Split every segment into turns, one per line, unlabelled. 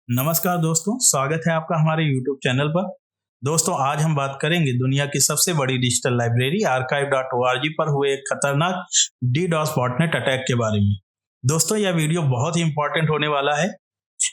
नमस्कार दोस्तों, स्वागत है आपका हमारे YouTube चैनल पर। दोस्तों, आज हम बात करेंगे दुनिया की सबसे बड़ी डिजिटल लाइब्रेरी archive.org पर हुए एक खतरनाक DDoS बॉटनेट अटैक के बारे में। दोस्तों, यह वीडियो बहुत ही इंपॉर्टेंट होने वाला है।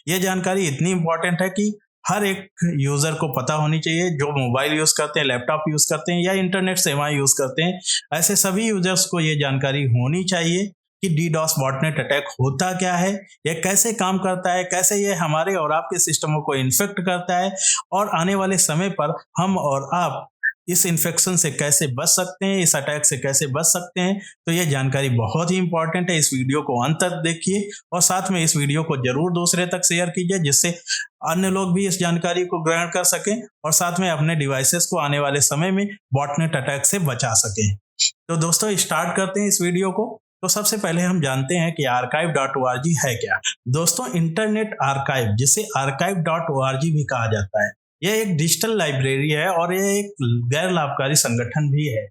यह जानकारी इतनी इंपॉर्टेंट है कि हर एक यूजर को पता होनी चाहिए, जो मोबाइल यूज करते हैं, लैपटॉप यूज करते हैं या इंटरनेट सेवाएं यूज करते हैं। ऐसे सभी यूजर्स को यह जानकारी होनी चाहिए कि DDoS बॉटनेट अटैक होता क्या है, यह कैसे काम करता है, कैसे यह हमारे और आपके सिस्टमों को इन्फेक्ट करता है और आने वाले समय पर हम और आप इस इन्फेक्शन से कैसे बच सकते हैं, इस अटैक से कैसे बच सकते हैं। तो यह जानकारी बहुत ही इंपॉर्टेंट है। इस वीडियो को अंत तक देखिए और साथ में इस वीडियो को जरूर दूसरे तक शेयर कीजिए, जिससे अन्य लोग भी इस जानकारी को ग्रहण कर सकें और साथ में अपने डिवाइसेस को आने वाले समय में बॉटनेट अटैक से बचा सकें। तो दोस्तों, स्टार्ट करते हैं इस वीडियो को। तो सबसे पहले हम जानते हैं कि archive.org है क्या। दोस्तों, इंटरनेट आर्काइव, जिसे archive.org भी कहा जाता है, यह एक डिजिटल लाइब्रेरी है और यह एक गैर लाभकारी संगठन भी है।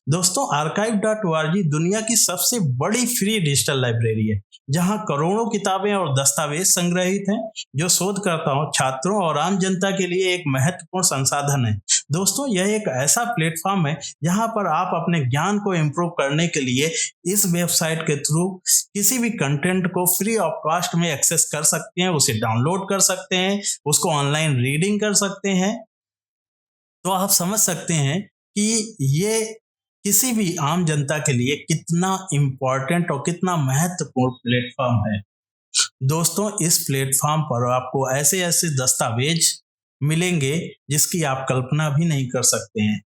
दोस्तों, archive.org दुनिया की सबसे बड़ी फ्री डिजिटल लाइब्रेरी है, जहां करोड़ों किताबें और दस्तावेज संग्रहित हैं, जो शोधकर्ताओं, छात्रों और आम जनता के लिए एक महत्वपूर्ण संसाधन है। दोस्तों, यह एक ऐसा प्लेटफॉर्म है जहां पर आप अपने ज्ञान को इम्प्रूव करने के लिए इस वेबसाइट के थ्रू किसी भी कंटेंट को फ्री ऑफ कॉस्ट में एक्सेस कर सकते हैं, उसे डाउनलोड कर सकते हैं, उसको ऑनलाइन रीडिंग कर सकते हैं। तो आप समझ सकते हैं कि ये किसी भी आम जनता के लिए कितना इम्पोर्टेंट और कितना महत्वपूर्ण प्लेटफॉर्म है। दोस्तों, इस प्लेटफॉर्म पर आपको ऐसे ऐसे दस्तावेज मिलेंगे जिसकी आप कल्पना भी नहीं कर सकते हैं।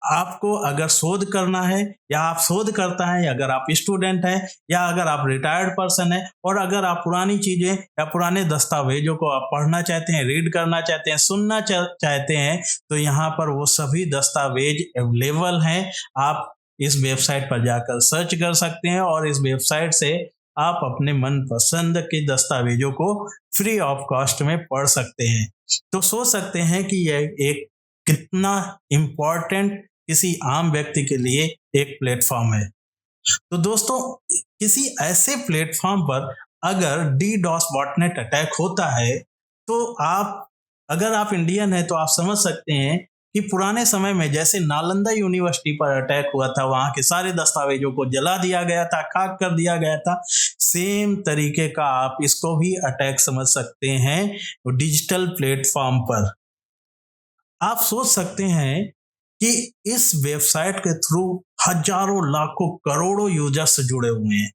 आपको अगर शोध करना है या आप शोध करता है, अगर आप स्टूडेंट हैं या अगर आप रिटायर्ड पर्सन हैं और अगर आप पुरानी चीजें या पुराने दस्तावेजों को आप पढ़ना चाहते हैं, रीड करना चाहते हैं, सुनना चाहते हैं, तो यहाँ पर वो सभी दस्तावेज अवेलेबल हैं। आप इस वेबसाइट पर जाकर सर्च कर सकते हैं और इस वेबसाइट से आप अपने मनपसंद के दस्तावेजों को फ्री ऑफ कॉस्ट में पढ़ सकते हैं। तो सोच सकते हैं कि यह एक कितना इम्पोर्टेंट किसी आम व्यक्ति के लिए एक प्लेटफॉर्म है। तो दोस्तों, किसी ऐसे प्लेटफॉर्म पर अगर DDoS बॉटनेट अटैक होता है, तो अगर आप इंडियन हैं तो आप समझ सकते हैं कि पुराने समय में जैसे नालंदा यूनिवर्सिटी पर अटैक हुआ था, वहां के सारे दस्तावेजों को जला दिया गया था, खाक कर दिया गया था, सेम तरीके का आप इसको भी अटैक समझ सकते हैं डिजिटल प्लेटफॉर्म पर। आप सोच सकते हैं कि इस वेबसाइट के थ्रू हजारों, लाखों, करोड़ों यूजर्स जुड़े हुए हैं।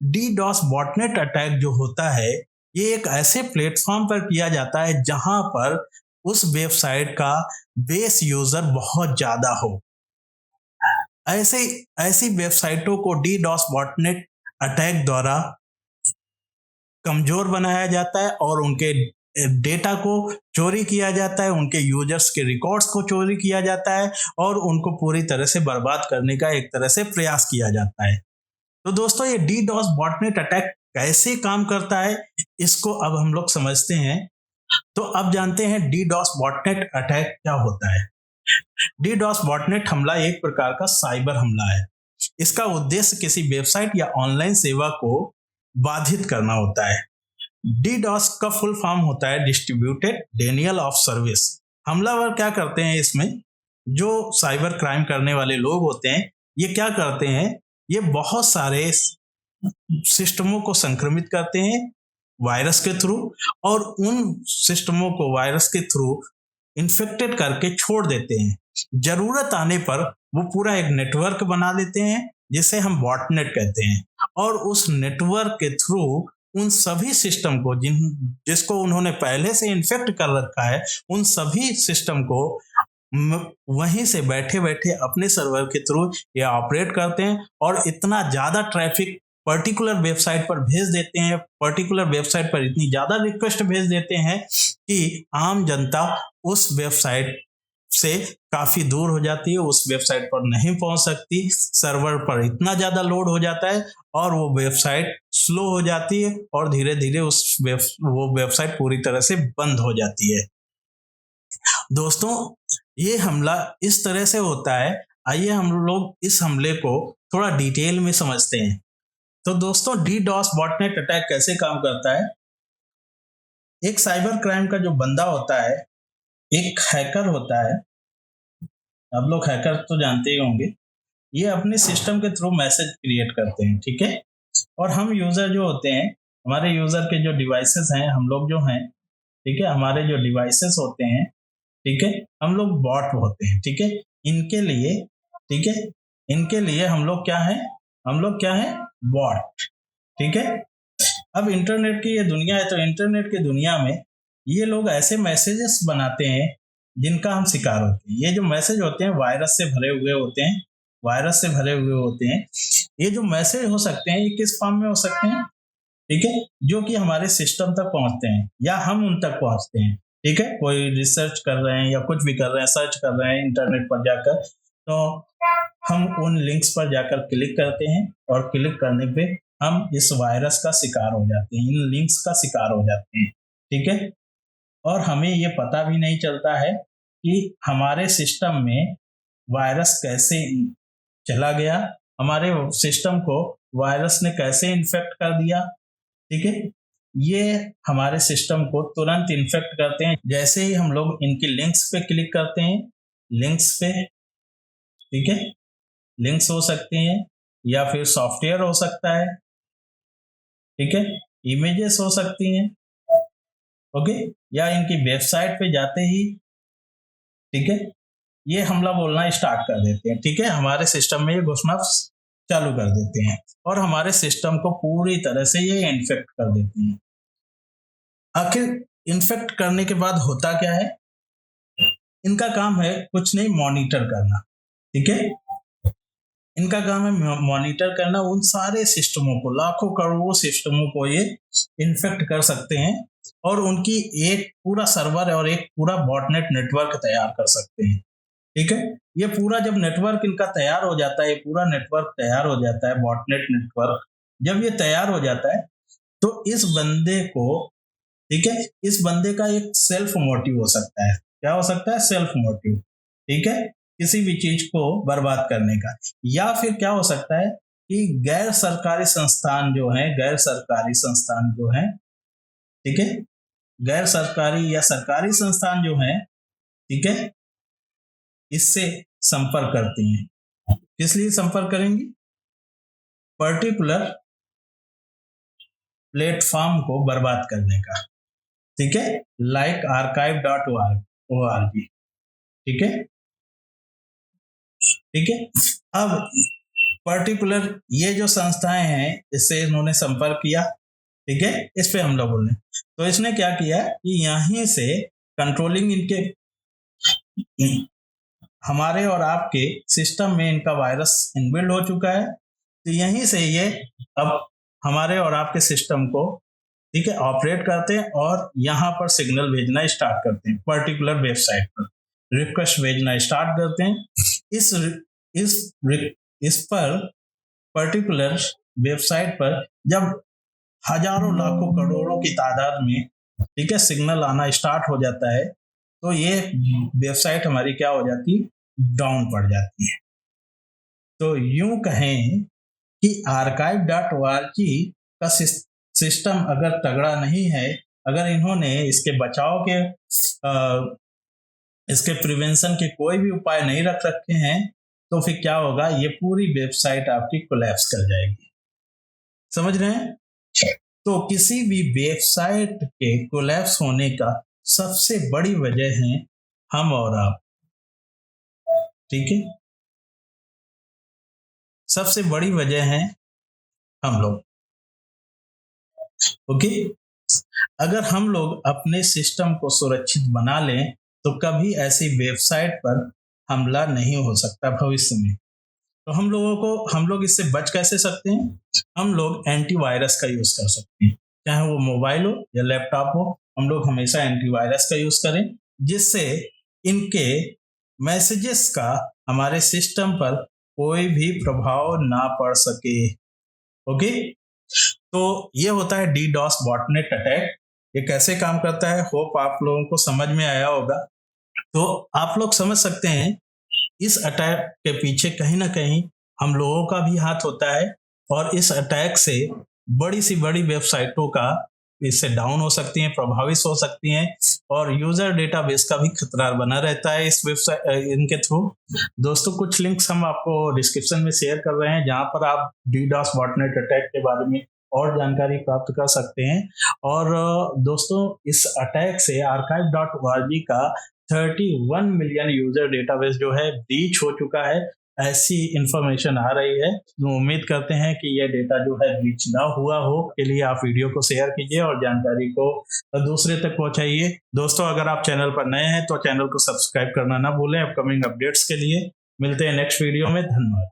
DDoS बॉटनेट अटैक जो होता है, ये एक ऐसे प्लेटफॉर्म पर किया जाता है जहां पर उस वेबसाइट का बेस यूजर बहुत ज्यादा हो। ऐसे ऐसी वेबसाइटों को DDoS बॉटनेट अटैक द्वारा कमजोर बनाया जाता है और उनके डेटा को चोरी किया जाता है, उनके यूजर्स के रिकॉर्ड्स को चोरी किया जाता है और उनको पूरी तरह से बर्बाद करने का एक तरह से प्रयास किया जाता है। तो दोस्तों, ये DDoS बॉटनेट अटैक कैसे काम करता है, इसको अब हम लोग समझते हैं। तो अब जानते हैं DDoS बॉटनेट अटैक क्या होता है। DDoS बॉटनेट हमला एक प्रकार का साइबर हमला है। इसका उद्देश्य किसी वेबसाइट या ऑनलाइन सेवा को बाधित करना होता है। DDoS का फुल फॉर्म होता है डिस्ट्रीब्यूटेड डेनियल ऑफ सर्विस। हमलावर क्या करते हैं, इसमें जो साइबर क्राइम करने वाले लोग होते हैं, ये क्या करते हैं, ये बहुत सारे सिस्टमों को संक्रमित करते हैं वायरस के थ्रू और उन सिस्टमों को वायरस के थ्रू इन्फेक्टेड करके छोड़ देते हैं। जरूरत आने पर वो पूरा एक नेटवर्क बना लेते हैं, जिसे हम बॉटनेट कहते हैं, और उस नेटवर्क के थ्रू उन सभी सिस्टम को जिसको उन्होंने पहले से इन्फेक्ट कर रखा है, उन सभी सिस्टम को वहीं से बैठे बैठे अपने सर्वर के थ्रू ये ऑपरेट करते हैं और इतना ज्यादा ट्रैफिक पर्टिकुलर वेबसाइट पर भेज देते हैं, पर्टिकुलर वेबसाइट पर इतनी ज्यादा रिक्वेस्ट भेज देते हैं कि आम जनता उस वेबसाइट से काफी दूर हो जाती है, उस वेबसाइट पर नहीं पहुंच सकती, सर्वर पर इतना ज्यादा लोड हो जाता है और वो वेबसाइट स्लो हो जाती है और धीरे धीरे वो वेबसाइट पूरी तरह से बंद हो जाती है। दोस्तों, ये हमला इस तरह से होता है। आइए हम लोग इस हमले को थोड़ा डिटेल में समझते हैं। तो दोस्तों, DDoS बॉटनेट अटैक कैसे काम करता है। एक साइबर क्राइम का जो बंदा होता है, एक हैकर होता है, आप लोग हैकर तो जानते ही होंगे। ये अपने सिस्टम के थ्रू मैसेज क्रिएट करते हैं, ठीक है। और हम यूजर जो होते हैं, हमारे यूजर के जो डिवाइसेस हैं, हम लोग जो हैं, ठीक है, हमारे जो डिवाइसेस होते हैं, ठीक है, हम लोग बॉट होते हैं, ठीक है। इनके लिए, ठीक है, इनके लिए हम लोग क्या है, हम लोग क्या है, बॉट, ठीक है। अब इंटरनेट की ये दुनिया है, तो इंटरनेट की दुनिया में ये लोग ऐसे मैसेजेस बनाते हैं जिनका हम शिकार होते हैं। ये जो मैसेज होते हैं वायरस से भरे हुए होते हैं, वायरस से भरे हुए होते हैं। ये जो मैसेज हो सकते हैं, ये किस फॉर्म में हो सकते हैं, ठीक है, जो कि हमारे सिस्टम तक पहुंचते हैं या हम उन तक पहुंचते हैं, ठीक है। कोई रिसर्च कर रहे हैं या कुछ भी कर रहे हैं, सर्च कर रहे हैं इंटरनेट पर जाकर, तो हम उन लिंक्स पर जाकर क्लिक करते हैं और क्लिक करने पे हम इस वायरस का शिकार हो जाते हैं, इन लिंक्स का शिकार हो जाते हैं, ठीक है। और हमें ये पता भी नहीं चलता है कि हमारे सिस्टम में वायरस कैसे चला गया, हमारे सिस्टम को वायरस ने कैसे इन्फेक्ट कर दिया, ठीक है। ये हमारे सिस्टम को तुरंत इन्फेक्ट करते हैं जैसे ही हम लोग इनकी लिंक्स पे क्लिक करते हैं। लिंक्स पे, ठीक है, लिंक्स हो सकते हैं या फिर सॉफ्टवेयर हो सकता है, ठीक है, इमेजेस हो सकती हैं, ओके, या इनकी वेबसाइट पे जाते ही, ठीक है, ये हमला बोलना स्टार्ट कर देते हैं, ठीक है, हमारे सिस्टम में ये घुसना चालू कर देते हैं और हमारे सिस्टम को पूरी तरह से ये इन्फेक्ट कर देते हैं। आखिर इन्फेक्ट करने के बाद होता क्या है, इनका काम है कुछ नहीं, मॉनिटर करना, ठीक है। इनका काम है मॉनिटर करना उन सारे सिस्टमों को, लाखों करोड़ों सिस्टमों को ये इन्फेक्ट कर सकते हैं और उनकी एक पूरा सर्वर और एक पूरा बॉटनेट नेटवर्क तैयार कर सकते हैं, ठीक है। ये पूरा जब नेटवर्क इनका तैयार हो जाता है, पूरा नेटवर्क तैयार हो जाता है, बॉटनेट नेटवर्क जब ये तैयार हो जाता है, तो इस बंदे को, ठीक है, इस बंदे का एक सेल्फ मोटिव हो सकता है। क्या हो सकता है, सेल्फ मोटिव, ठीक है, किसी भी चीज को बर्बाद करने का। या फिर क्या हो सकता है कि गैर सरकारी संस्थान जो हैं, गैर सरकारी संस्थान जो हैं, ठीक है, गैर सरकारी या सरकारी संस्थान जो हैं, ठीक है, इससे संपर्क करती हैं। किस लिए संपर्क करेंगी, पर्टिकुलर प्लेटफॉर्म को बर्बाद करने का, ठीक है, लाइक archive.org, ठीक है, ठीक है। अब पर्टिकुलर ये जो संस्थाएं हैं, इससे इन्होंने संपर्क किया, ठीक है, इस पे हमला बोलने, तो इसने क्या किया कि यहीं से कंट्रोलिंग इनके, हमारे और आपके सिस्टम में इनका वायरस इनबिल्ड हो चुका है, तो यहीं से ये अब हमारे और आपके सिस्टम को, ठीक है, ऑपरेट करते हैं और यहाँ पर सिग्नल भेजना स्टार्ट करते हैं, पर्टिकुलर वेबसाइट पर रिक्वेस्ट भेजना स्टार्ट करते हैं। इस इस इस पर पर्टिकुलर वेबसाइट पर जब हजारों लाखों करोड़ों की तादाद में, ठीक है, सिग्नल आना स्टार्ट हो जाता है, तो ये वेबसाइट हमारी क्या हो जाती है, डाउन पड़ जाती है। तो यूं कहें कि archive.org का सिस्टम अगर तगड़ा नहीं है, अगर इन्होंने इसके बचाव के इसके प्रिवेंशन के कोई भी उपाय नहीं रख रखे हैं, तो फिर क्या होगा, ये पूरी वेबसाइट आपकी कोलैप्स कर जाएगी। समझ रहे हैं। तो किसी भी वेबसाइट के कोलैप्स होने का सबसे बड़ी वजह है हम और आप, ठीक है, सबसे बड़ी वजह है हम लोग, ओके। अगर हम लोग अपने सिस्टम को सुरक्षित बना लें तो कभी ऐसी वेबसाइट पर हमला नहीं हो सकता भविष्य में। तो हम लोग इससे बच कैसे सकते हैं, हम लोग एंटीवायरस का यूज कर सकते हैं, चाहे वो मोबाइल हो या लैपटॉप हो, हम लोग हमेशा एंटीवायरस का यूज करें, जिससे इनके मैसेजेस का हमारे सिस्टम पर कोई भी प्रभाव ना पड़ सके, ओके। तो ये होता है DDoS बॉटनेट अटैक। ये कैसे काम करता है, होप आप लोगों को समझ में आया होगा। तो आप लोग समझ सकते हैं इस अटैक के पीछे कहीं ना कहीं हम लोगों का भी हाथ होता है और इस अटैक से बड़ी सी बड़ी वेबसाइटों का इससे डाउन हो सकती हैं, प्रभावित हो सकती हैं और यूजर डेटाबेस का भी खतरा बना रहता है इस वेबसाइट इनके थ्रू। दोस्तों कुछ लिंक्स हम आपको डिस्क्रिप्शन में शेयर कर रहे हैं जहां पर आप डीडॉस बॉटनेट अटैक के बारे में और जानकारी प्राप्त कर सकते हैं। और दोस्तों इस अटैक से archive.org का 31 मिलियन यूजर डेटाबेस जो है ब्रीच हो चुका है, ऐसी इंफॉर्मेशन आ रही है। तो उम्मीद करते हैं कि यह डेटा जो है ब्रीच ना हुआ हो, के लिए आप वीडियो को शेयर कीजिए और जानकारी को दूसरे तक पहुंचाइए। दोस्तों अगर आप चैनल पर नए हैं तो चैनल को सब्सक्राइब करना ना भूलें अपकमिंग अपडेट्स के लिए। मिलते हैं नेक्स्ट वीडियो में। धन्यवाद।